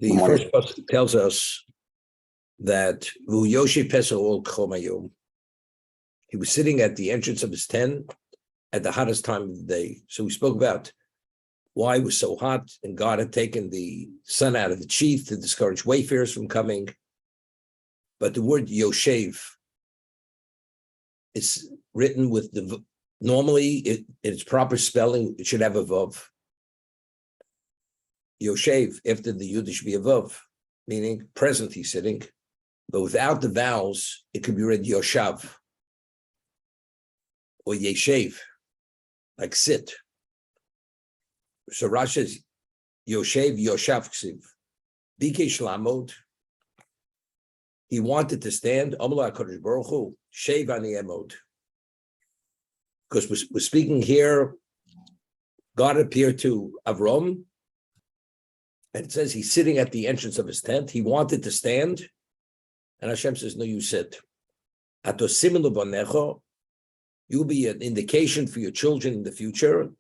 The first pasuk tells us that Yoshi Pesach Chomayom. He was sitting at the entrance of his tent at the hottest time of the day. So we spoke about why it was so hot, and God had taken the sun out of the sheath to discourage wayfarers from coming. But the word Yoshev is written with the normally in its proper spelling, it should have a vav. Yoshev, after the Yud should be a vav, meaning present he's sitting. But without the vowels, it could be read Yoshav or Yeshev, like sit. So Rashi's Yoshev, Yoshav Ksiv. Bike Shlamod. He wanted to stand. Amala HaKadosh Baruch Hu, Shev Ani Emod. Because we're speaking here, God appeared to Avram, and it says he's sitting at the entrance of his tent. He wanted to stand, and Hashem says, no, you sit. Atosimin Banecho, you'll be an indication for your children in the future.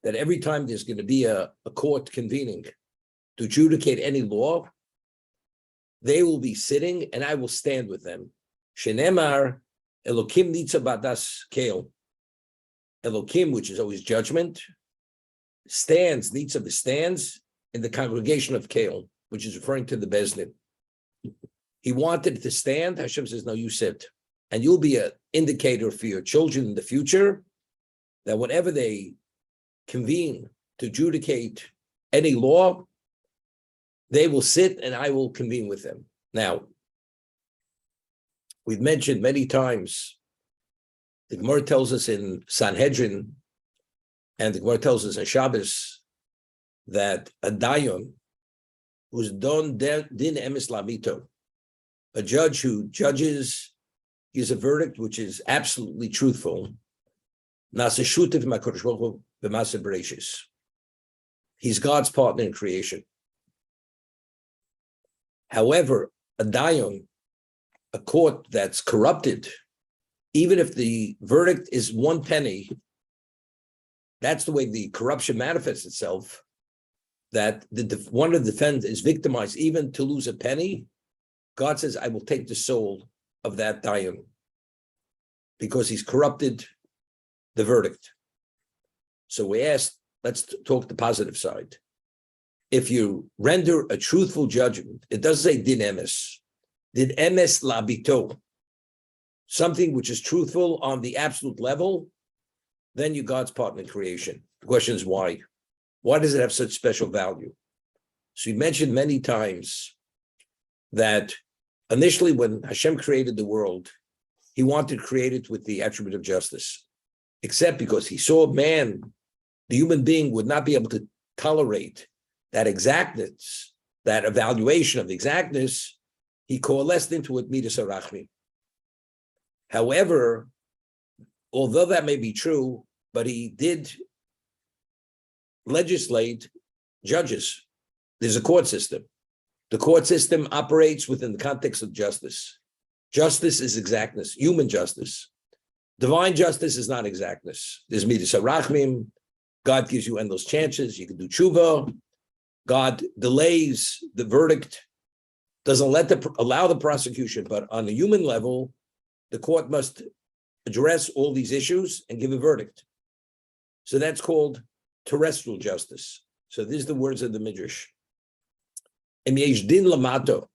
That every time there's going to be a court convening to adjudicate any law, they will be sitting and I will stand with them. Shenemar Elokim Nitza Badas Keil. Elokim, which is always judgment, stands, Nitza stands in the congregation of Keil, which is referring to the Bezdin. He wanted to stand. Hashem says, no, you sit. And you'll be an indicator for your children in the future that whenever they convene to adjudicate any law, they will sit and I will convene with them. Now, we've mentioned many times, the Gemara tells us in Sanhedrin, and the Gemara tells us in Shabbos, that a dayan who's don din emes lamito, a judge who judges, gives a verdict which is absolutely truthful. He's God's partner in creation. However, a dayan, a court that's corrupted, even if the verdict is 1 penny, that's the way the corruption manifests itself, that one of the defendants is victimized even to lose a penny. God says, I will take the soul of that dayan because he's corrupted the verdict. So we asked, let's talk the positive side. If you render a truthful judgment, it doesn't say din emes. Din emes labito, something which is truthful on the absolute level, then you're God's partner in creation. The question is why? Why does it have such special value? So we mentioned many times that initially when Hashem created the world, he wanted to create it with the attribute of justice, except because he saw man, the human being, would not be able to tolerate that exactness, that evaluation of the exactness. He coalesced into it midas harachmi. However, although that may be true, but he did legislate judges. There's a court system. The court system operates within the context of justice. Justice is exactness, human justice. Divine justice is not exactness. There's midas harachmim. God gives you endless chances. You can do tshuva. God delays the verdict, doesn't allow the prosecution, but on the human level, the court must address all these issues and give a verdict. So that's called terrestrial justice. So these are the words of the Midrash. Em yesh din lamato.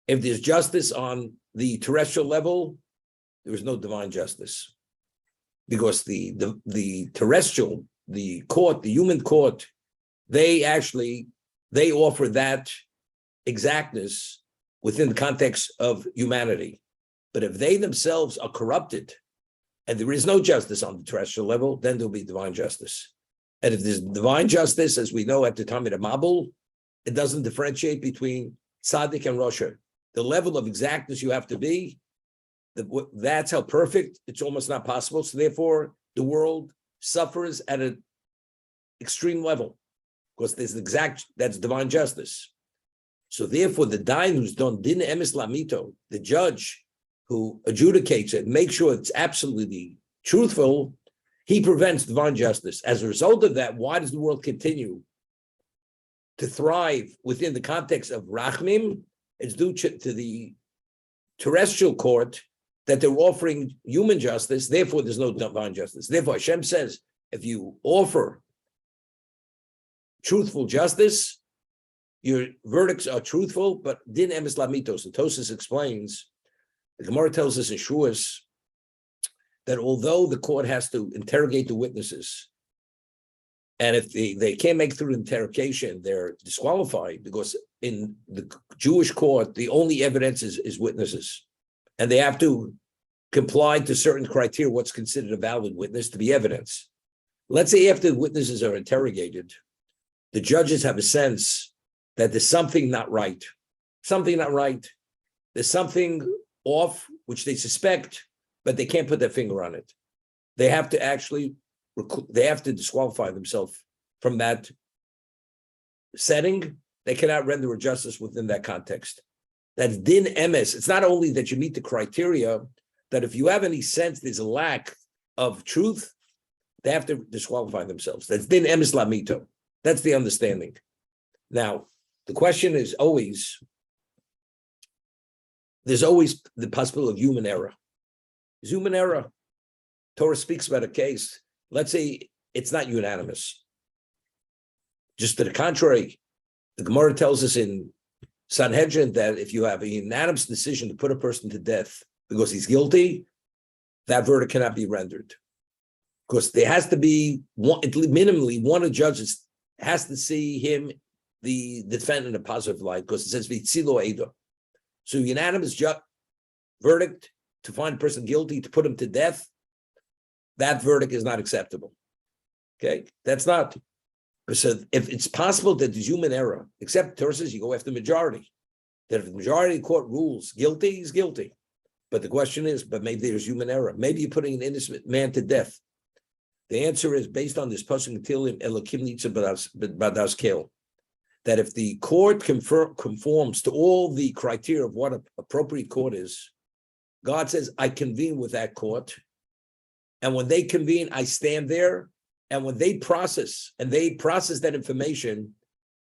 If there's justice on the terrestrial level, there is no divine justice. Because the terrestrial, the court, the human court, they offer that exactness within the context of humanity. But if they themselves are corrupted and there is no justice on the terrestrial level, then there'll be divine justice. And if there's divine justice, as we know at the time of the Mabul, it doesn't differentiate between tzaddik and Rosha. The level of exactness you have to be, that's how perfect, it's almost not possible. So therefore, the world suffers at an extreme level because that's divine justice. So therefore, the dayan who's done din emes lamito, the judge who adjudicates it, makes sure it's absolutely truthful, He prevents divine justice. As a result of that, why does the world continue to thrive within the context of Rachmim? It's due to the terrestrial court that they're offering human justice. Therefore, there's no divine justice. Therefore, Hashem says, if you offer truthful justice, your verdicts are truthful, but din emes lamitos. And Tosas explains, the Gemara tells us in Shuas that although the court has to interrogate the witnesses, and if they can't make through the interrogation, they're disqualified, because in the Jewish court, the only evidence is witnesses. And they have to comply to certain criteria, what's considered a valid witness to be evidence. Let's say after the witnesses are interrogated, the judges have a sense that there's something not right. Something not right. There's something off, which they suspect, but they can't put their finger on it. They have to disqualify themselves from that setting. They cannot render a justice within that context. That's din emes. It's not only that you meet the criteria, that if you have any sense there's a lack of truth, they have to disqualify themselves. That's din emes lamito. That's the understanding. Now, the question is always, there's always the possibility of human error. There's human error. Torah speaks about a case. Let's say it's not unanimous. Just to the contrary, the Gemara tells us in Sanhedrin that if you have a unanimous decision to put a person to death because he's guilty, that verdict cannot be rendered. Because there has to be minimally one of the judges has to see him, the defendant, in a positive light, because it says v'tzilo eido. So unanimous verdict to find a person guilty, to put him to death, that verdict is not acceptable. Okay, that's not. So if it's possible that there's human error, except Torah says you go after the majority. That if the majority of the court rules guilty, he's guilty. But the question is, but maybe there's human error. Maybe you're putting an innocent man to death. The answer is based on this pasuk Tilim Elokim Nitza Badas Kel, that if the court conforms to all the criteria of what an appropriate court is, God says, I convene with that court. And when they convene, I stand there. And when they process that information,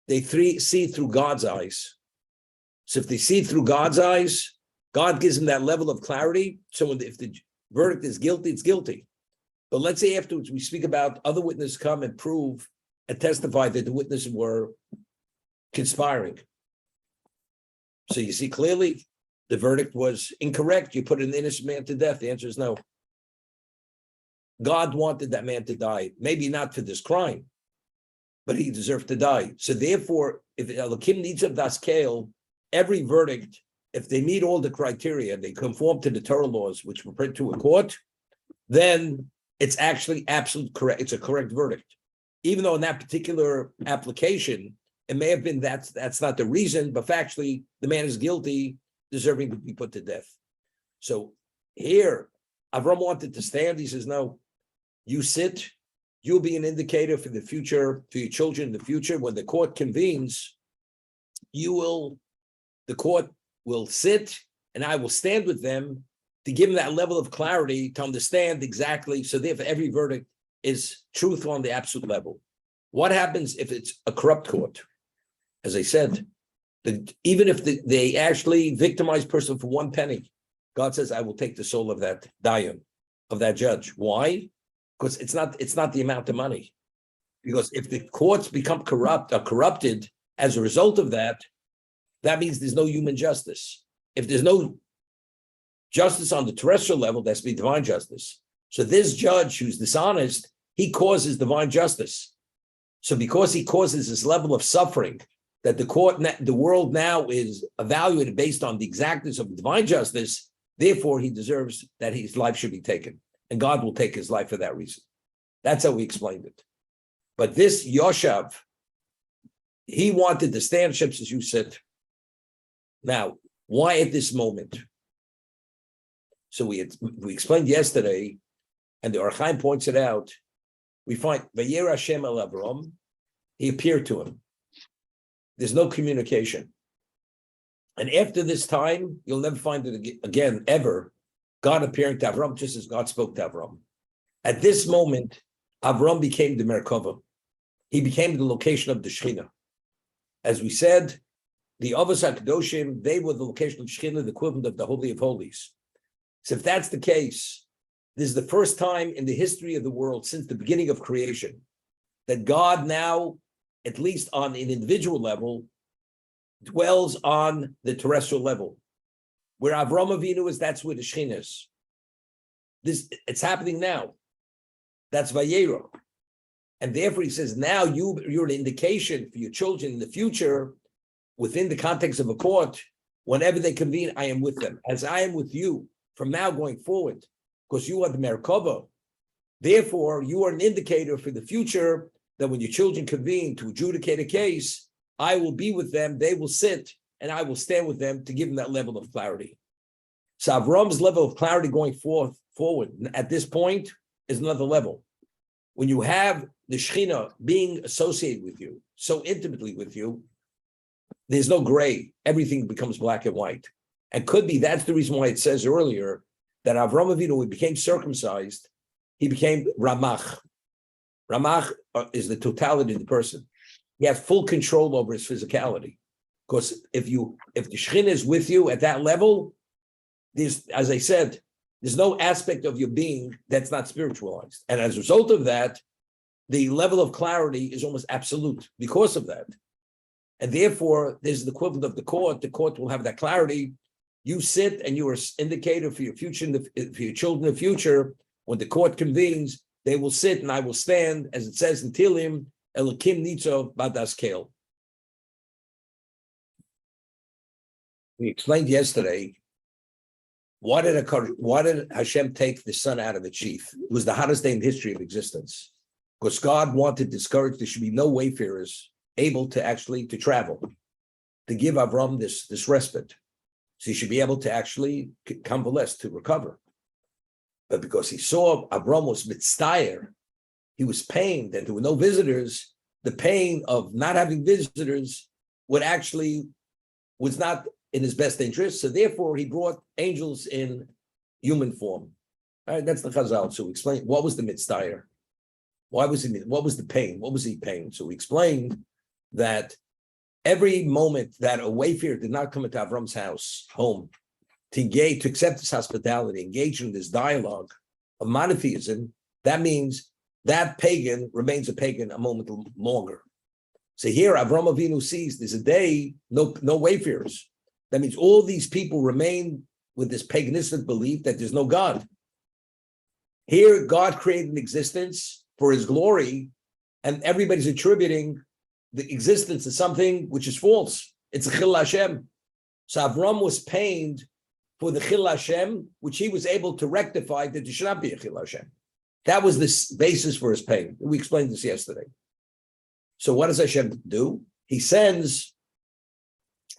they see through God's eyes. So if they see through God's eyes, God gives them that level of clarity. So if the verdict is guilty, it's guilty. But let's say afterwards we speak about other witnesses come and prove and testify that the witnesses were conspiring. So you see clearly the verdict was incorrect. You put an innocent man to death. The answer is no. God wanted that man to die, maybe not for this crime, but he deserved to die. So therefore, if Elokim needs of das kale, every verdict, if they meet all the criteria, they conform to the Torah laws, which were put to a court, then it's actually absolute correct. It's a correct verdict. Even though in that particular application, it may have been that's not the reason, but factually, the man is guilty, deserving to be put to death. So here, Avram wanted to stand. He says, no, you sit, you'll be an indicator for the future, for your children in the future. When the court convenes, the court will sit, and I will stand with them to give them that level of clarity to understand exactly. So therefore, every verdict is truthful on the absolute level. What happens if it's a corrupt court? As I said, even if they actually victimize person for 1 penny, God says, I will take the soul of that dayan, of that judge. Why? Because it's not the amount of money. Because if the courts become corrupted as a result of that, that means there's no human justice. If there's no justice on the terrestrial level, there has to be divine justice. So this judge who's dishonest, he causes divine justice. So because he causes this level of suffering, that the world now is evaluated based on the exactness of divine justice, therefore he deserves that his life should be taken. And God will take his life for that reason. That's how we explained it. But this Yoshav, he wanted to stand ships, as you said. Now, why at this moment? So we explained yesterday, and the Archaim points it out, we find Vayer Hashem el Avram, he appeared to him. There's no communication. And after this time, you'll never find it again, ever, God appearing to Avram, just as God spoke to Avram. At this moment, Avram became the Merkava. He became the location of the Shekhinah. As we said, the Avos HaKadoshim, they were the location of Shekhinah, the equivalent of the Holy of Holies. So if that's the case, this is the first time in the history of the world since the beginning of creation that God now, at least on an individual level, dwells on the terrestrial level. Where Avram Avinu is, that's where the Shekhinah is. It's happening now. That's Vayera. And therefore he says, now you're an indication for your children in the future, within the context of a court, whenever they convene, I am with them, as I am with you from now going forward, because you are the Merkava. Therefore, you are an indicator for the future that when your children convene to adjudicate a case, I will be with them, they will sit, and I will stand with them to give them that level of clarity. So Avram's level of clarity going forward at this point is another level. When you have the Shekhinah being associated with you, so intimately with you, there's no gray. Everything becomes black and white. And could be that's the reason why it says earlier that Avram Avinu, when he became circumcised, he became Ramach. Ramach is the totality of the person. He has full control over his physicality. Because if the Shekhinah is with you at that level, there's, as I said, there's no aspect of your being that's not spiritualized. And as a result of that, the level of clarity is almost absolute because of that. And therefore, there's the equivalent of the court. The court will have that clarity. You sit and you are an indicator for your future, for your children in the future. When the court convenes, they will sit and I will stand, as it says in Tilim, Elokim Nitzo Badas Kel. We explained yesterday, why did Hashem take the sun out of the sheath? It was the hottest day in the history of existence. Because God wanted to discourage, there should be no wayfarers able to actually to travel, to give Avram this respite. So he should be able to actually convalesce, to recover. But because he saw Avram was mitztayer, he was pained, and there were no visitors, the pain of not having visitors was not in his best interest. So therefore, he brought angels in human form. All right, that's the Chazal. So we explained what was the mitztayer. What was the pain? What was he pain? So we explained that every moment that a wayfarer did not come into Avram's home, to accept his hospitality, engage in this dialogue of monotheism, that means that pagan remains a pagan a moment longer. So here Avram Avinu sees there's a day, no wayfarers. That means all these people remain with this paganistic belief that there's no God. Here, God created an existence for his glory, and everybody's attributing the existence to something which is false. It's a Chil Hashem. So Avram was pained for the Chil Hashem, which he was able to rectify that there should not be a Chil Hashem. That was the basis for his pain. We explained this yesterday. So what does Hashem do? He sends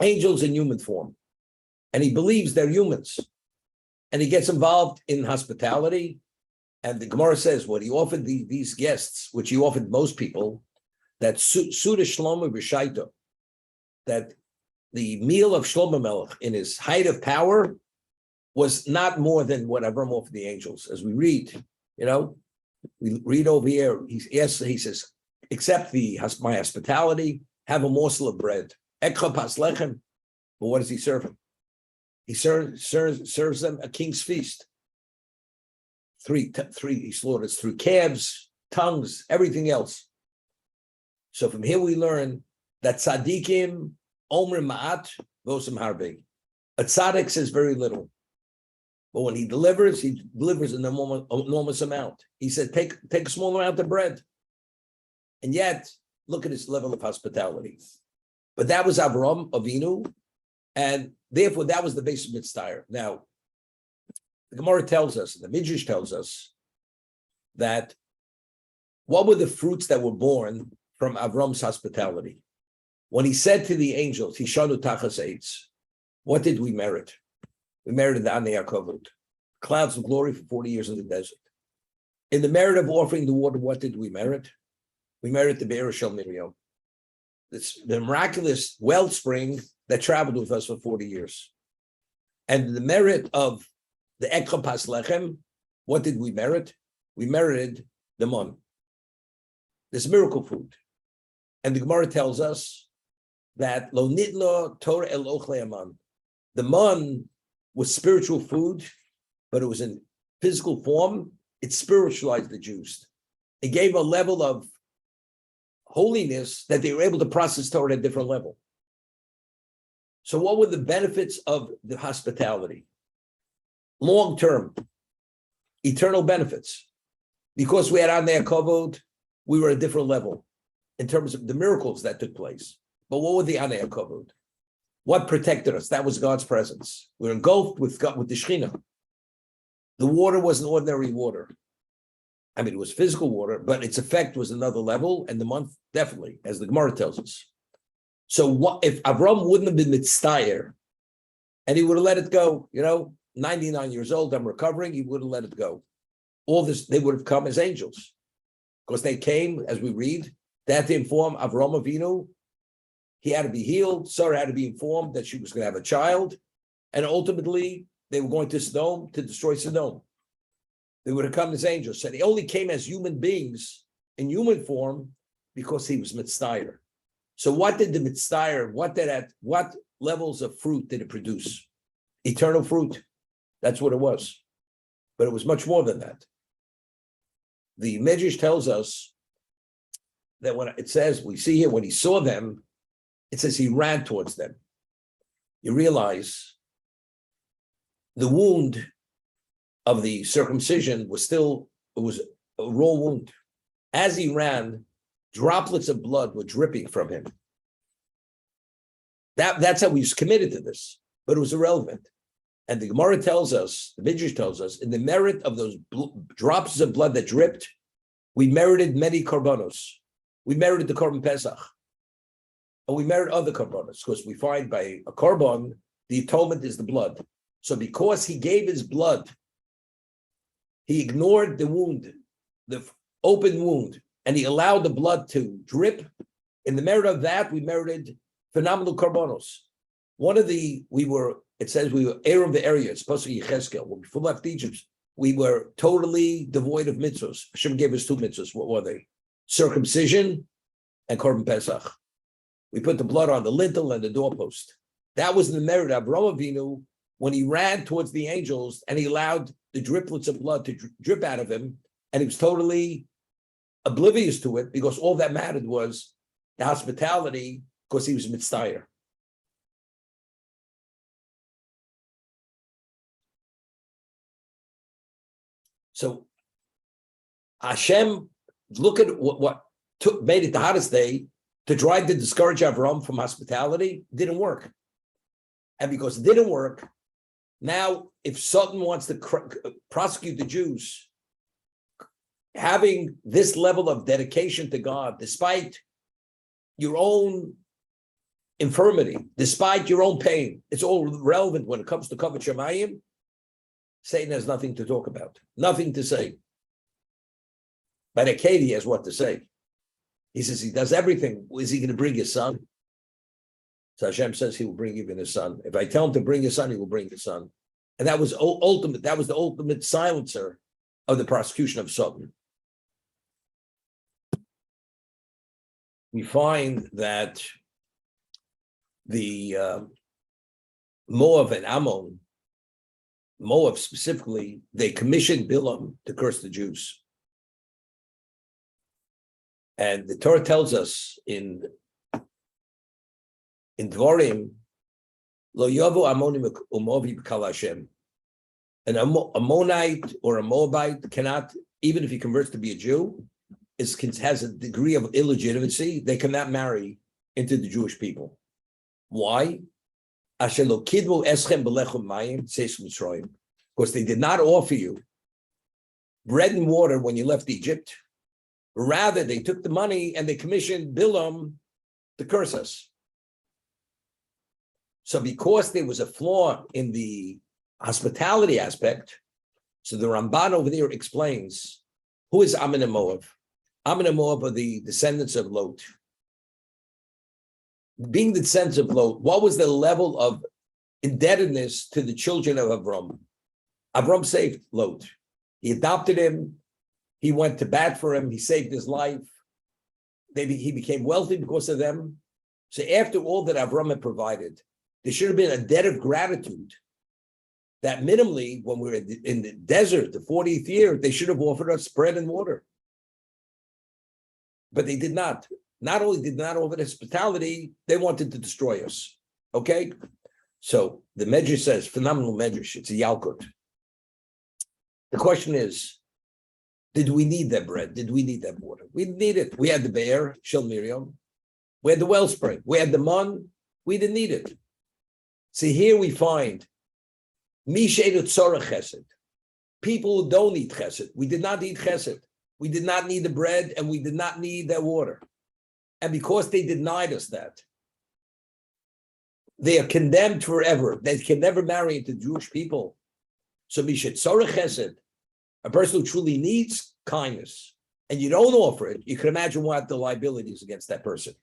angels in human form, and he believes they're humans, and he gets involved in hospitality. And the Gemara says what he offered these guests, which he offered most people, that Suda Shlomo B'Shaito, that the meal of Shlomo Melech in his height of power was not more than what Avram offered the angels. As we read, we read over here, he says, accept my hospitality, have a morsel of bread. Ekcha pas lechem. But what does he serve him? He serves them a king's feast. He slaughters 3 calves, tongues, everything else. So from here we learn that tzaddikim omer ma'at vosem harbe. A tzaddik says very little, but when he delivers an enormous amount. He said, take a small amount of bread, and yet look at his level of hospitality. But that was Avram Avinu, and therefore that was the base of mitztayer. Now, the Gemara tells us, the Midrash tells us, that what were the fruits that were born from Avram's hospitality? When he said to the angels, Hishanu tachas eitz, what did we merit? We merited the Anei HaKavod, clouds of glory for 40 years in the desert. In the merit of offering the water, what did we merit? We merit the Be'er Shel Miriam, the miraculous wellspring that traveled with us for 40 years. And the merit of the Ekcha Pas Lechem, what did we merit? we merited the man, this miracle food. And the Gemara tells us that lo nitno Torah el ochle man. The man was spiritual food, but it was in physical form. It spiritualized the Jews. It gave a level of holiness that they were able to process Torah at a different level. So what were the benefits of the hospitality? Long-term, eternal benefits. Because we had on there kavod, we were at a different level in terms of the miracles that took place. But what were the Anei HaKavod? What protected us? That was God's presence. We were engulfed with God, with the Shekhinah. The water wasn't ordinary water. I mean, it was physical water, but its effect was another level, and the month definitely, as the Gemara tells us. So what if Avram wouldn't have been mitztayer, and he would have let it go, 99 years old, I'm recovering, he would have let it go. All this, they would have come as angels. Because they came, as we read, they had to inform Avram Avinu, he had to be healed, Sarah had to be informed that she was going to have a child, and ultimately, they were going to Sodom to destroy Sodom. They would have come as angels. So they only came as human beings in human form because he was mitztayer. So what did the mitztayer, what levels of fruit did it produce? Eternal fruit. That's what it was. But it was much more than that. The Medrash tells us that when it says, we see here, when he saw them, it says he ran towards them. You realize the wound of the circumcision was a raw wound. As he ran, droplets of blood were dripping from him. That's how he was committed to this, but it was irrelevant. And the Gemara tells us, the Midrash tells us, in the merit of those drops of blood that dripped, we merited many korbanos. We merited the korban Pesach. And we merit other korbanos, because we find by a korban, the atonement is the blood. So because he gave his blood, he ignored the wound, the open wound, and he allowed the blood to drip. In the merit of that, we merited phenomenal korbanos. It says we were heir of the area. It's supposed to be Yechezkel. When we left Egypt, we were totally devoid of mitzvahs. Hashem gave us two mitzvahs. What were they? Circumcision and korban Pesach. We put the blood on the lintel and the doorpost. That was the merit of Avraham Avinu when he ran towards the angels and he allowed the driplets of blood to drip out of him, and he was totally oblivious to it because all that mattered was the hospitality, because he was mitztayer. So Hashem, look at what made it the hottest day to try to discourage Avram from hospitality. Didn't work. And because it didn't work, now if Satan wants to prosecute the Jews, having this level of dedication to God, despite your own infirmity, despite your own pain, it's all relevant when it comes to Kavod Shamayim. Satan has nothing to talk about, nothing to say. But Akedi has what to say. He says he does everything. Is he going to bring his son? So Hashem says he will bring even his son. If I tell him to bring his son, he will bring his son. And that was ultimate. That was the ultimate silencer of the prosecution of Satan. We find that the Moab and Ammon, Moab specifically, they commissioned Bilam to curse the Jews. And the Torah tells us in Dvarim, Lo Yovu Ammonim Umovi B'Kal Hashem. An Ammonite or a Moabite cannot, even if he converts to be a Jew, has a degree of illegitimacy. They cannot marry into the Jewish people. Why? Because they did not offer you bread and water when you left Egypt. Rather, they took the money and they commissioned Bilam to curse us. So because there was a flaw in the hospitality aspect, so the Ramban over there explains, who is Ammon and Moab? Ammon and Moab are the descendants of Lot. Being the descendants of Lot, what was the level of indebtedness to the children of Avram? Avram saved Lot. He adopted him. He went to bat for him. He saved his life. He became wealthy because of them. So after all that Avram had provided, there should have been a debt of gratitude that minimally, when we were in the desert, the 40th year, they should have offered us bread and water. But they did not. Not only did not offer hospitality, they wanted to destroy us. Okay? So the Medrash says, phenomenal Medrash. It's a Yalkut. The question is, did we need that bread? Did we need that water? We didn't need it. We had the bear, Shel Miriam. We had the wellspring. We had the mun. We didn't need it. See, here we find Mishedu Tzorah Chesed. People who don't need Chesed. We did not need Chesed. We did not need the bread, and we did not need that water. And because they denied us that, they are condemned forever. They can never marry into Jewish people. So Mishet Tzorah Chesed, a person who truly needs kindness, and you don't offer it, you can imagine what the liability is against that person.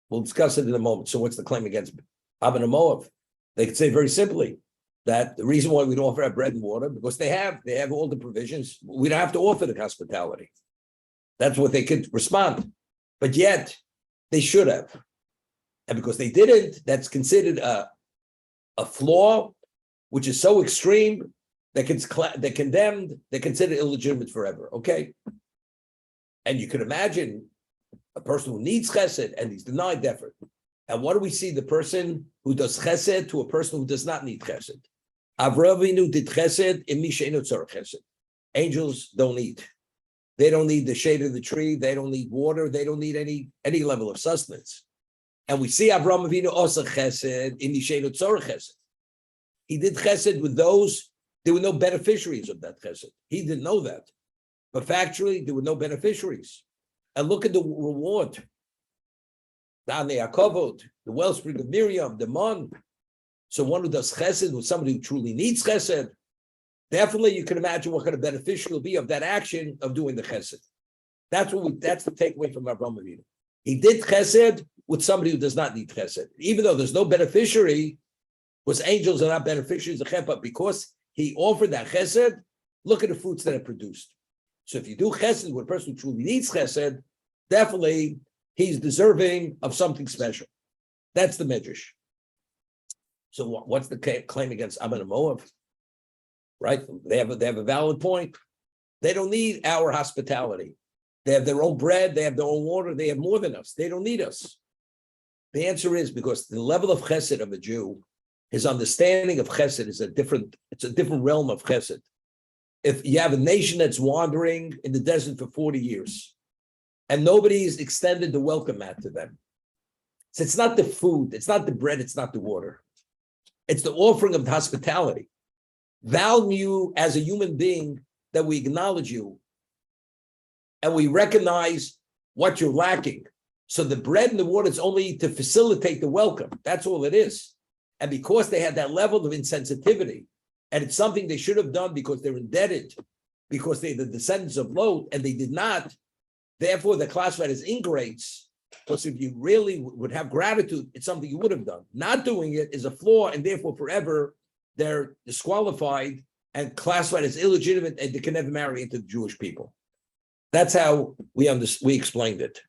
We'll discuss it in a moment. So what's the claim against Aben and Moav? They could say very simply that the reason why we don't offer our bread and water, because they have all the provisions. We don't have to offer the hospitality. That's what they could respond. But yet, they should have. And because they didn't, that's considered a flaw, which is so extreme, they're condemned, they're considered illegitimate forever, okay? And you can imagine a person who needs chesed and he's denied effort. And what do we see? The person who does chesed to a person who does not need chesed. Avraham Avinu did chesed in mi she'eino tzorech chesed. Angels don't eat. They don't need the shade of the tree. They don't need water. They don't need any level of sustenance. And we see Avraham Avinu also chesed in mi she'eino tzorech chesed. He did chesed with those. There were no beneficiaries of that chesed. He didn't know that. But factually, there were no beneficiaries. And look at the reward. The Yaakov, the wellspring of Miriam, the Mon. So one who does chesed with somebody who truly needs chesed, definitely you can imagine what kind of beneficial will be of that action of doing the chesed. That's the takeaway from Avraham Avinu. He did chesed with somebody who does not need chesed. Even though there's no beneficiary, because angels are not beneficiaries of chesed, but because he offered that chesed, look at the fruits that are produced. So if you do chesed with a person who truly needs chesed, definitely he's deserving of something special. That's the Medrash. So what's the claim against Ammon and Moab? Right? They have a valid point. They don't need our hospitality. They have their own bread. They have their own water. They have more than us. They don't need us. The answer is because the level of chesed of a Jew, his understanding of chesed is a different realm of chesed. If you have a nation that's wandering in the desert for 40 years and nobody's extended the welcome mat to them. So it's not the food, it's not the bread, it's not the water. It's the offering of the hospitality. Value as a human being that we acknowledge you and we recognize what you're lacking. So the bread and the water is only to facilitate the welcome. That's all it is. And because they had that level of insensitivity, and it's something they should have done because they're indebted, because they're the descendants of Lot, and they did not, therefore they're classified as ingrates. Because if you really would have gratitude, it's something you would have done. Not doing it is a flaw, and therefore forever they're disqualified and classified as illegitimate, and they can never marry into the Jewish people. That's how we explained it.